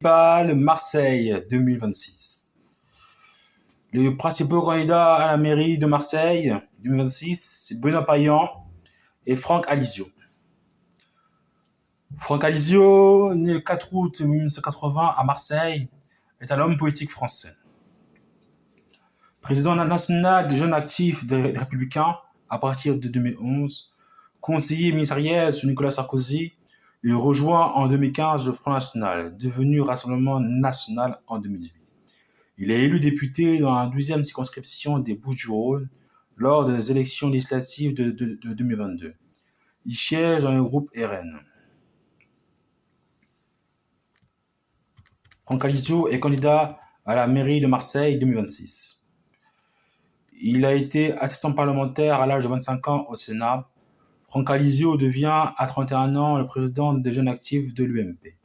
municipales Marseille 2026. Les principaux candidats à la mairie de Marseille 2026, c'est Benoît Payan et Franck Alizio. Franck Alizio, né le 4 août 1980 à Marseille, est un homme politique français. Président national des jeunes actifs des Républicains à partir de 2011, conseiller ministériel sous Nicolas Sarkozy, il rejoint en 2015 le Front National, devenu Rassemblement National en 2018. Il est élu député dans la 12e circonscription des Bouches-du-Rhône lors des élections législatives de 2022. Il siège dans le groupe RN. Franck Alizio est candidat à la mairie de Marseille 2026. Il a été assistant parlementaire à l'âge de 25 ans au Sénat. Franck Alizio devient à 31 ans le président des jeunes actifs de l'UMP.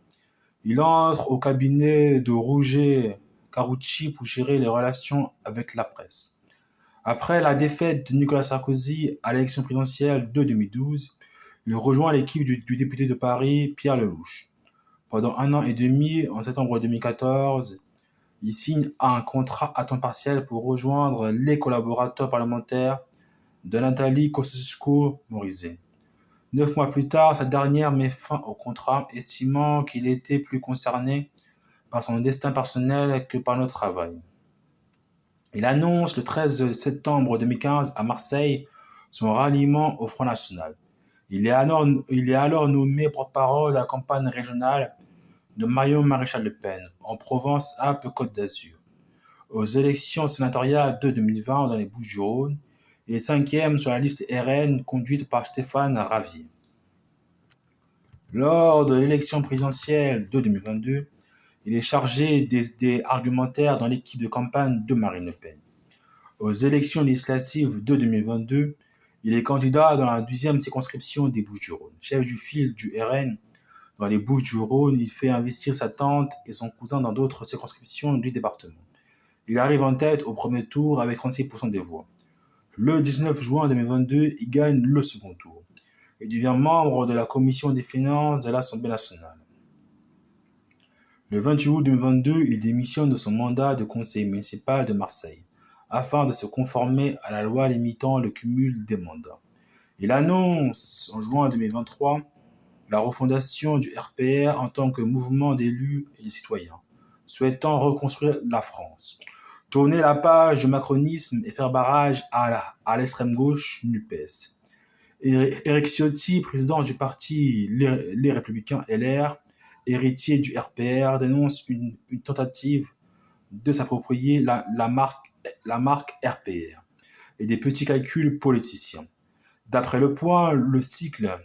Il entre au cabinet de Roger Carucci pour gérer les relations avec la presse. Après la défaite de Nicolas Sarkozy à l'élection présidentielle de 2012, il rejoint l'équipe du député de Paris, Pierre Lellouche. Pendant 1 an et demi, en septembre 2014, il signe un contrat à temps partiel pour rejoindre les collaborateurs parlementaires de Nathalie Kosciusko-Morizet. 9 mois plus tard, cette dernière met fin au contrat, estimant qu'il était plus concerné par son destin personnel que par le travail. Il annonce le 13 septembre 2015 à Marseille son ralliement au Front National. Il est alors nommé porte-parole de la campagne régionale de Marion-Maréchal Le Pen, en Provence-Alpes-Côte d'Azur. Aux élections sénatoriales de 2020 dans les Bouches-du-Rhône, il est 5e sur la liste RN conduite par Stéphane Ravier. Lors de l'élection présidentielle de 2022, il est chargé des argumentaires dans l'équipe de campagne de Marine Le Pen. Aux élections législatives de 2022, il est candidat dans la 12e circonscription des Bouches-du-Rhône. Chef du file du RN dans les Bouches-du-Rhône, il fait investir sa tante et son cousin dans d'autres circonscriptions du département. Il arrive en tête au premier tour avec 36% des voix. Le 19 juin 2022, il gagne le second tour. Il devient membre de la commission des finances de l'Assemblée nationale. Le 28 août 2022, il démissionne de son mandat de conseiller municipal de Marseille, afin de se conformer à la loi limitant le cumul des mandats. Il annonce en juin 2023 la refondation du RPR en tant que mouvement d'élus et de citoyens, souhaitant reconstruire la France, tourner la page du macronisme et faire barrage à l'extrême gauche NUPES. Éric Ciotti, président du parti Les Républicains LR, héritier du RPR, dénonce une tentative de s'approprier la marque RPR et des petits calculs politiciens. D'après Le Point, le cycle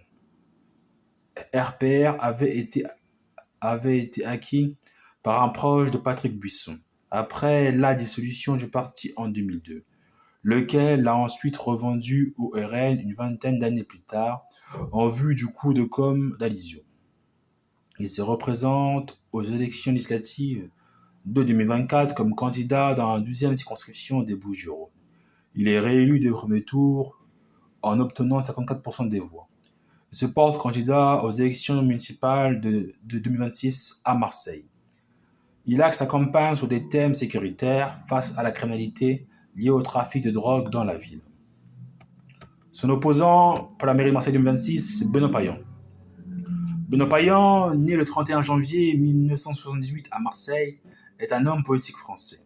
RPR avait été acquis par un proche de Patrick Buisson, après la dissolution du parti en 2002, lequel l'a ensuite revendu au RN une vingtaine d'années plus tard, en vue du coup de com' d'Alizio. Il se représente aux élections législatives de 2024 comme candidat dans la 12e circonscription des Bouches-du-Rhône. Il est réélu dès le premier tour en obtenant 54% des voix. Il se porte candidat aux élections municipales de 2026 à Marseille. Il axe sa campagne sur des thèmes sécuritaires face à la criminalité liée au trafic de drogue dans la ville. Son opposant pour la mairie de Marseille 2026, c'est Benoît Payan. Benoît Payan, né le 31 janvier 1978 à Marseille, est un homme politique français.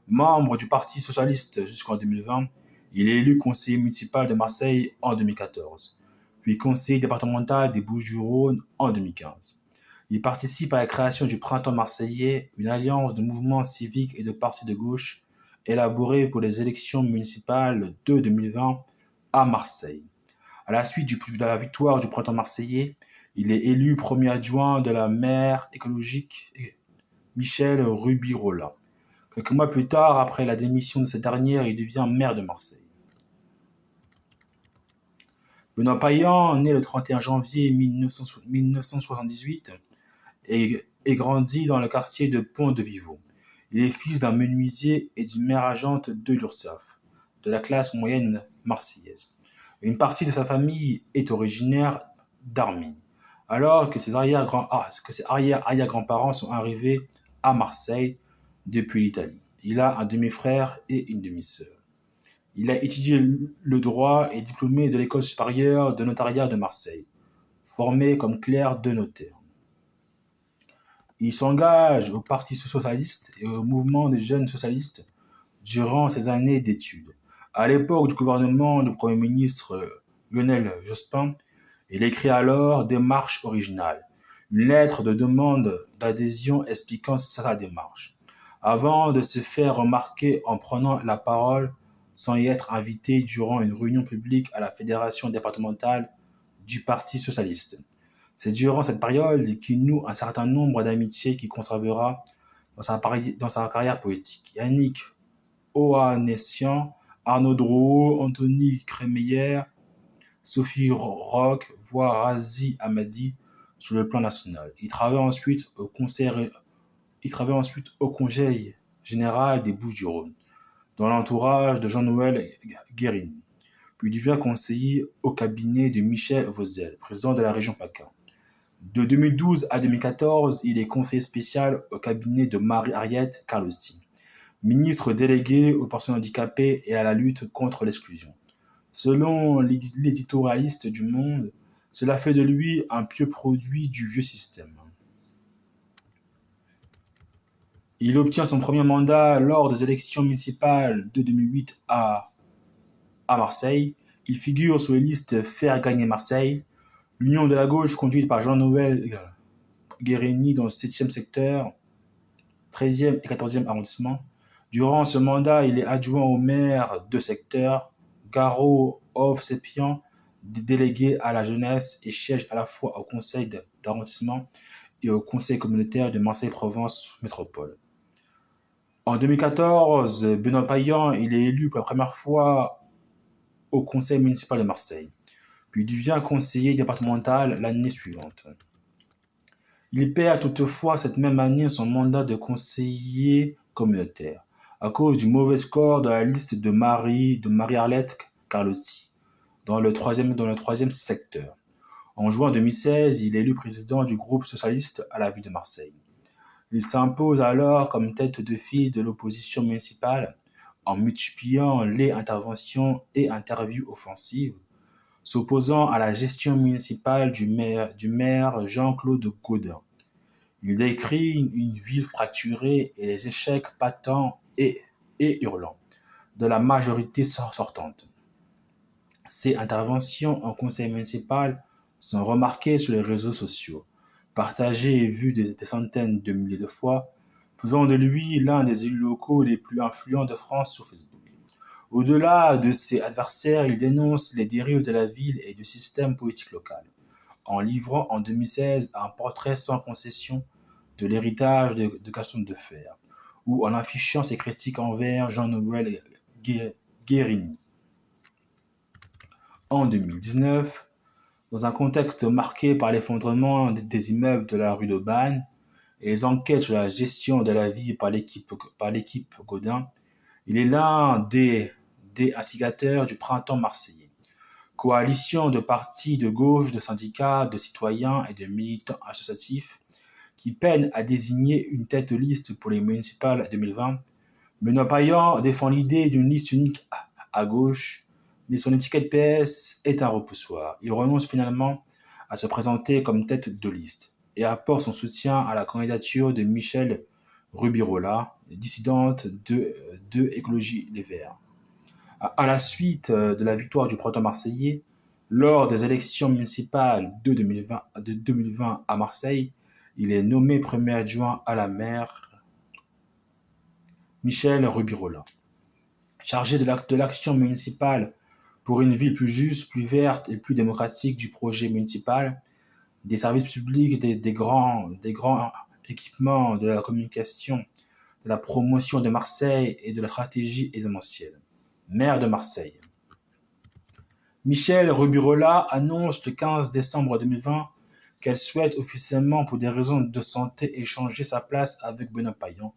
Membre du Parti socialiste jusqu'en 2020, il est élu conseiller municipal de Marseille en 2014, puis conseiller départemental des Bouches-du-Rhône en 2015. Il participe à la création du Printemps marseillais, une alliance de mouvements civiques et de partis de gauche élaborée pour les élections municipales de 2020 à Marseille. À la suite de la victoire du Printemps marseillais, il est élu premier adjoint de la maire écologique Michel Rubirola. Quelques mois plus tard, après la démission de cette dernière, il devient maire de Marseille. Benoît Payan, né le 31 janvier 1978, et grandit dans le quartier de Pont-de-Vivot. Il est fils d'un menuisier et d'une mère agente de l'URSSAF, de la classe moyenne marseillaise. Une partie de sa famille est originaire d'Armine. alors que ses arrière-grands-parents sont arrivés à Marseille depuis l'Italie. Il a un demi-frère et une demi-sœur. Il a étudié le droit et est diplômé de l'École supérieure de notariat de Marseille, formé comme clerc de notaire. Il s'engage au Parti socialiste et au mouvement des jeunes socialistes durant ses années d'études. À l'époque du gouvernement du Premier ministre Lionel Jospin, il écrit alors Démarche originale, une lettre de demande d'adhésion expliquant sa démarche, avant de se faire remarquer en prenant la parole sans y être invité durant une réunion publique à la fédération départementale du Parti socialiste. C'est durant cette période qu'il noue un certain nombre d'amitiés qu'il conservera dans sa carrière politique. Yannick Ohanessian, Arnaud Drouot, Anthony Crémeyer, Sophie Roch, voire Razi Hamadi sur le plan national. Il travaille ensuite au Conseil général des Bouches-du-Rhône, dans l'entourage de Jean-Noël Guérini. Puis il devient conseiller au cabinet de Michel Vauzel, président de la région PACA. De 2012 à 2014, il est conseiller spécial au cabinet de Marie-Ariette Carlotti, ministre délégué aux personnes handicapées et à la lutte contre l'exclusion. Selon l'éditorialiste du Monde, cela fait de lui un pieux produit du vieux système. Il obtient son premier mandat lors des élections municipales de 2008 à Marseille. Il figure sur les listes Faire gagner Marseille, l'Union de la gauche conduite par Jean-Noël Guérini dans le 7e secteur, 13e et 14e arrondissement. Durant ce mandat, il est adjoint au maire de secteur, Garo Ovsepian, délégué à la jeunesse et siège à la fois au conseil d'arrondissement et au conseil communautaire de Marseille-Provence Métropole. En 2014, Benoît Payan il est élu pour la première fois au conseil municipal de Marseille, puis il devient conseiller départemental l'année suivante. Il perd toutefois cette même année son mandat de conseiller communautaire à cause du mauvais score de la liste de Marie-Arlette Carlotti dans le troisième secteur. En juin 2016, il est élu président du groupe socialiste à la ville de Marseille. Il s'impose alors comme tête de file de l'opposition municipale en multipliant les interventions et interviews offensives, s'opposant à la gestion municipale du maire Jean-Claude Gaudin. Il décrit une ville fracturée et les échecs patents et hurlants de la majorité sortante. Ses interventions en conseil municipal sont remarquées sur les réseaux sociaux, partagées et vues des centaines de milliers de fois, faisant de lui l'un des élus locaux les plus influents de France sur Facebook. Au-delà de ses adversaires, il dénonce les dérives de la ville et du système politique local, en livrant en 2016 un portrait sans concession de l'héritage de Gaston Defferre, ou en affichant ses critiques envers Jean-Noël Guérini. En 2019, dans un contexte marqué par l'effondrement des immeubles de la rue d'Aubagne et les enquêtes sur la gestion de la ville par l'équipe Gaudin, il est l'un des instigateurs du printemps marseillais, coalition de partis de gauche, de syndicats, de citoyens et de militants associatifs qui peine à désigner une tête de liste pour les municipales 2020. Benoît Payan défend l'idée d'une liste unique à gauche, mais son étiquette PS est un repoussoir. Il renonce finalement à se présenter comme tête de liste et apporte son soutien à la candidature de Michel Rubirola, dissidente de Écologie Les Verts. À la suite de la victoire du printemps marseillais, lors des élections municipales de 2020 à Marseille, il est nommé premier adjoint à la maire Michel Rubirola. Chargé de l'action municipale pour une ville plus juste, plus verte et plus démocratique du projet municipal, des services publics, des grands équipements de la communication, de la promotion de Marseille et de la stratégie événementielle. Maire de Marseille. Michel Rubirola annonce le 15 décembre 2020 qu'elle souhaite officiellement, pour des raisons de santé, échanger sa place avec Benoît Payan,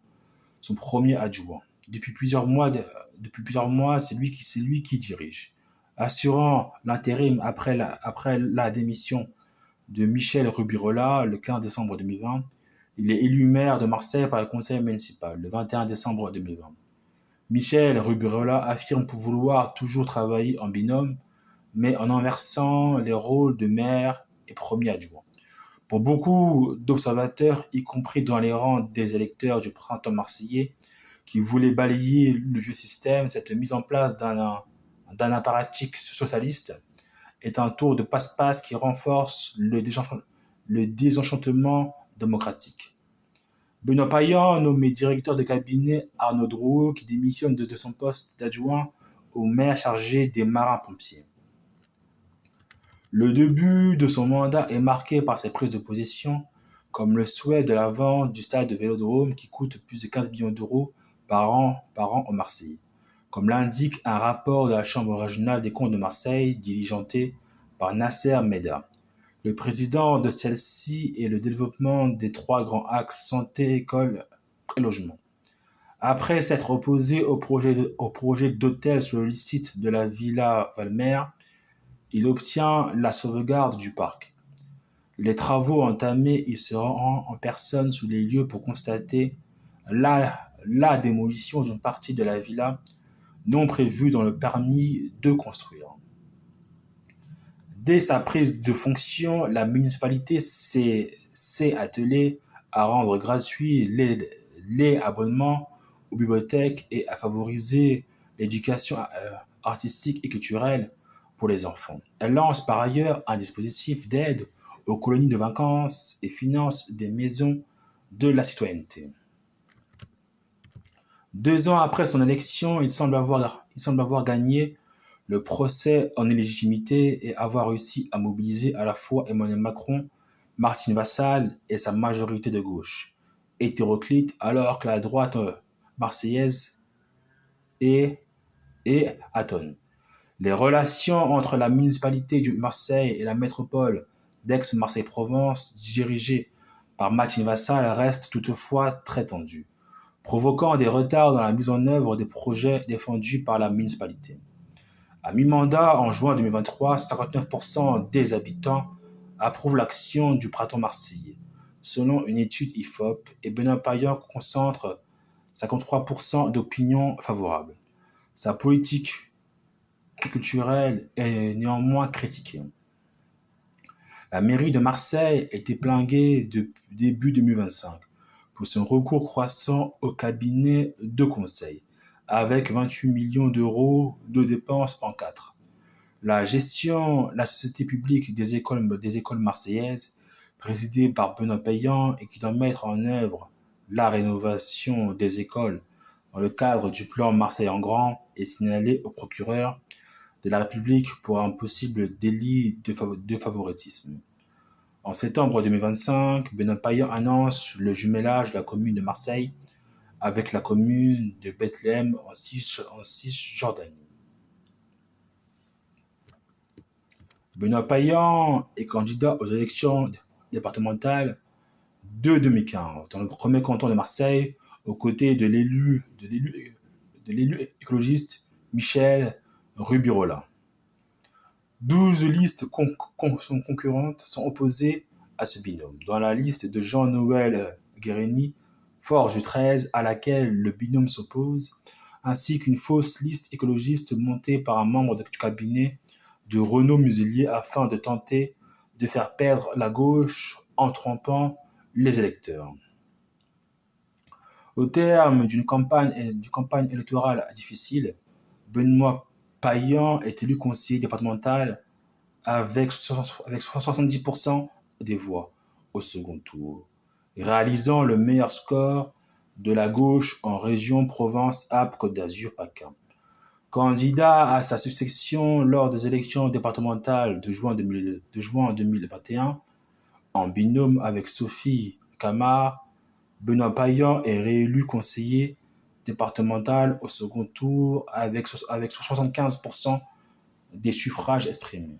son premier adjoint. Depuis plusieurs mois, c'est lui qui dirige, assurant l'intérim après la démission de Michel Rubirola le 15 décembre 2020. Il est élu maire de Marseille par le conseil municipal le 21 décembre 2020. Michel Rubirola affirme vouloir toujours travailler en binôme, mais en inversant les rôles de maire et premier adjoint. Pour beaucoup d'observateurs, y compris dans les rangs des électeurs du printemps marseillais, qui voulaient balayer le vieux système, cette mise en place d'un apparatchik socialiste est un tour de passe-passe qui renforce le désenchantement démocratique. Benoît Payan, nommé directeur de cabinet Arnaud Drouot, qui démissionne de son poste d'adjoint au maire chargé des marins-pompiers. Le début de son mandat est marqué par ses prises de position, comme le souhait de la vente du stade de Vélodrome qui coûte plus de 15 millions d'euros par an aux Marseillais, comme l'indique un rapport de la Chambre régionale des comptes de Marseille diligenté par Nasser Meda. Le président de celle-ci est le développement des trois grands axes santé, école et logement. Après s'être opposé au projet d'hôtel sur le site de la Villa Valmer, il obtient la sauvegarde du parc. Les travaux entamés, il se rend en personne sur les lieux pour constater la démolition d'une partie de la villa non prévue dans le permis de construire. Dès sa prise de fonction, la municipalité s'est attelée à rendre gratuits les abonnements aux bibliothèques et à favoriser l'éducation artistique et culturelle pour les enfants. Elle lance par ailleurs un dispositif d'aide aux colonies de vacances et finance des maisons de la citoyenneté. 2 ans après son élection, il semble avoir gagné le procès en illégitimité et avoir réussi à mobiliser à la fois Emmanuel Macron, Martine Vassal et sa majorité de gauche, hétéroclite, alors que la droite marseillaise est, atone. Les relations entre la municipalité de Marseille et la métropole d'Aix-Marseille-Provence, dirigée par Martine Vassal, restent toutefois très tendues, provoquant des retards dans la mise en œuvre des projets défendus par la municipalité. À mi-mandat, en juin 2023, 59% des habitants approuvent l'action du printemps marseillais, selon une étude IFOP, et Benoît Payan concentre 53% d'opinions favorables. Sa politique culturelle est néanmoins critiquée. La mairie de Marseille est épinglée depuis début 2025 pour son recours croissant au cabinet de conseil, avec 28 millions d'euros de dépenses en 4. La société publique des écoles marseillaises, présidée par Benoît Payan et qui doit mettre en œuvre la rénovation des écoles dans le cadre du plan Marseille en grand, est signalée au procureur de la République pour un possible délit de favoritisme. En septembre 2025, Benoît Payan annonce le jumelage de la commune de Marseille avec la commune de Bethléem en Cisjordanie. Benoît Payan est candidat aux élections départementales de 2015 dans le premier canton de Marseille, aux côtés de l'élu écologiste Michel Rubirola. 12 listes concurrentes sont opposées à ce binôme. Dans la liste de Jean-Noël Guérini, Forge du 13, à laquelle le binôme s'oppose, ainsi qu'une fausse liste écologiste montée par un membre du cabinet de Renaud Muselier afin de tenter de faire perdre la gauche en trompant les électeurs. Au terme d'une campagne électorale difficile, Benoît Payan est élu conseiller départemental avec 70% des voix au second tour, réalisant le meilleur score de la gauche en région Provence-Alpes-Côte d'Azur-PACA. Candidat à sa succession lors des élections départementales de juin 2021, en binôme avec Sophie Camard, Benoît Payan est réélu conseiller départemental au second tour avec 75% des suffrages exprimés.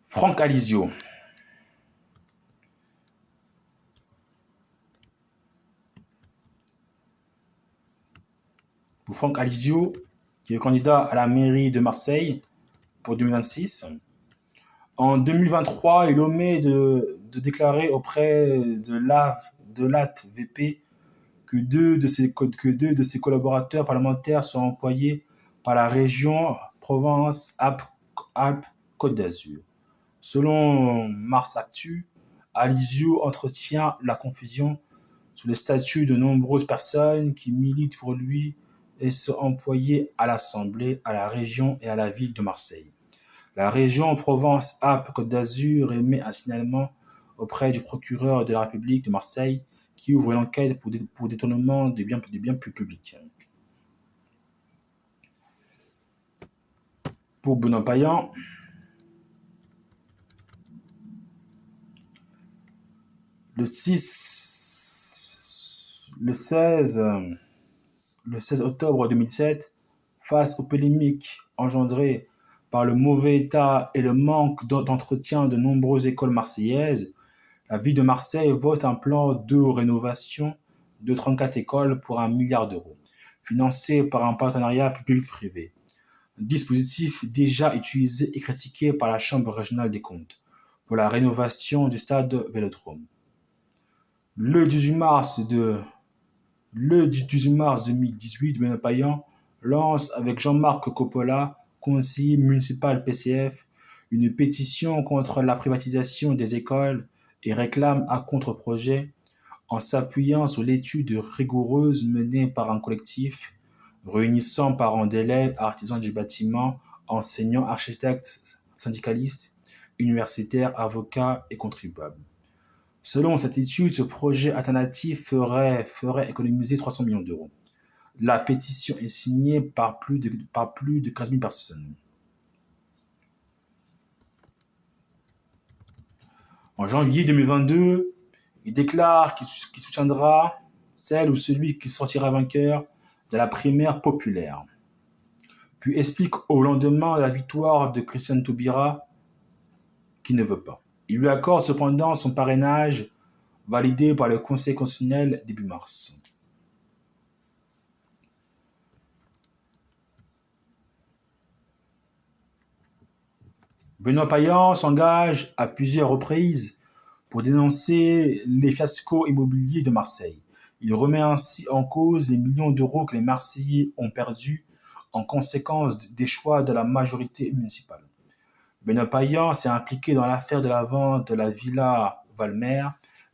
Franck Alizio. Pour Franck Alizio, qui est candidat à la mairie de Marseille pour 2026. En 2023, il omet de déclarer auprès de l'ATVP que deux de ses collaborateurs parlementaires sont employés par la région Provence-Alpes-Côte d'Azur. Selon Mars Actu, Alizio entretient la confusion sur le statut de nombreuses personnes qui militent pour lui et sont employées à l'Assemblée, à la région et à la ville de Marseille. La région Provence-Alpes-Côte d'Azur émet un signalement auprès du procureur de la République de Marseille qui ouvre l'enquête pour détournement des biens publics. Pour Benoît Payan, le 16 octobre 2007, face aux polémiques engendrées par le mauvais état et le manque d'entretien de nombreuses écoles marseillaises, la ville de Marseille vote un plan de rénovation de 34 écoles pour 1 milliard d'euros, financé par un partenariat public-privé. Un dispositif déjà utilisé et critiqué par la Chambre régionale des comptes pour la rénovation du stade Vélodrome. Le 18 mars 2018, Benoît Payan lance avec Jean-Marc Coppola, conseiller municipal PCF, une pétition contre la privatisation des écoles et réclame un contre-projet en s'appuyant sur l'étude rigoureuse menée par un collectif réunissant parents d'élèves, artisans du bâtiment, enseignants, architectes, syndicalistes, universitaires, avocats et contribuables. Selon cette étude, ce projet alternatif ferait économiser 300 millions d'euros. La pétition est signée par plus de 15 000 personnes. En janvier 2022, il déclare qu'il soutiendra celle ou celui qui sortira vainqueur de la primaire populaire. Puis explique au lendemain de la victoire de Christiane Taubira qu'il ne veut pas. Il lui accorde cependant son parrainage validé par le Conseil constitutionnel début mars. Benoît Payan s'engage à plusieurs reprises pour dénoncer les fiascos immobiliers de Marseille. Il remet ainsi en cause les millions d'euros que les Marseillais ont perdus en conséquence des choix de la majorité municipale. Benoît Payan s'est impliqué dans l'affaire de la vente de la villa Valmer.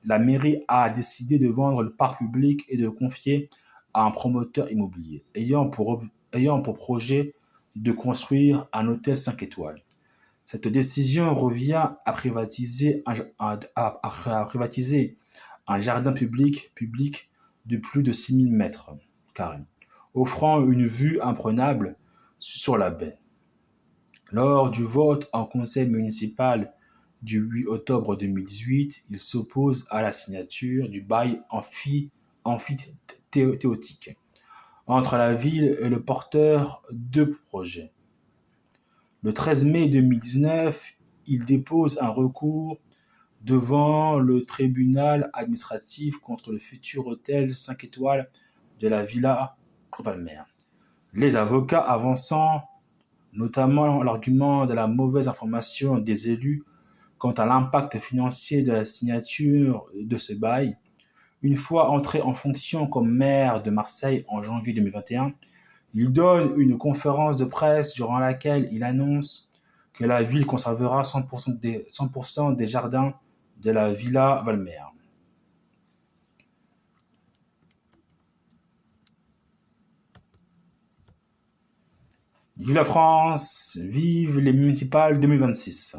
La mairie a décidé de vendre le parc public et de le confier à un promoteur immobilier ayant pour projet de construire un hôtel 5 étoiles. Cette décision revient à privatiser un jardin public de plus de 6 000 mètres carrés, offrant une vue imprenable sur la baie. Lors du vote en conseil municipal du 8 octobre 2018, il s'oppose à la signature du bail amphithéotique entre la ville et le porteur de projet. Le 13 mai 2019, il dépose un recours devant le tribunal administratif contre le futur hôtel 5 étoiles de la Villa Valmer. Les avocats avançant notamment l'argument de la mauvaise information des élus quant à l'impact financier de la signature de ce bail. Une fois entré en fonction comme maire de Marseille en janvier 2021, il donne une conférence de presse durant laquelle il annonce que la ville conservera 100% des jardins de la Villa Valmer. Vive la France, vive les municipales 2026.